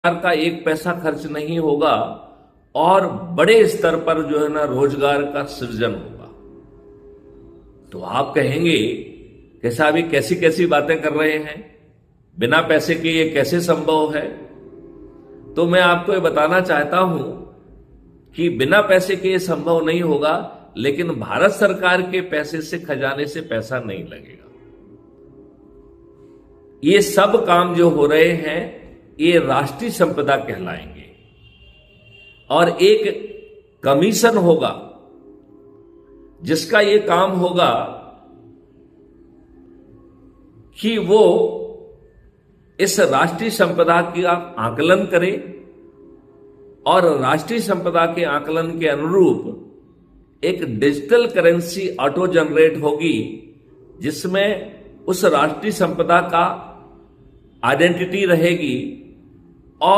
का एक पैसा खर्च नहीं होगा और बड़े स्तर पर जो है ना रोजगार का सृजन होगा। तो आप कहेंगे कि साहब ये कैसी कैसी बातें कर रहे हैं, बिना पैसे के ये कैसे संभव है। तो मैं आपको ये बताना चाहता हूं कि बिना पैसे के ये संभव नहीं होगा, लेकिन भारत सरकार के पैसे से, खजाने से पैसा नहीं लगेगा। ये सब काम जो हो रहे हैं ये राष्ट्रीय संपदा कहलाएंगे और एक कमीशन होगा जिसका ये काम होगा कि वो इस राष्ट्रीय संपदा का आकलन करे और राष्ट्रीय संपदा के आकलन के अनुरूप एक डिजिटल करेंसी ऑटो जनरेट होगी जिसमें उस राष्ट्रीय संपदा का आइडेंटिटी रहेगी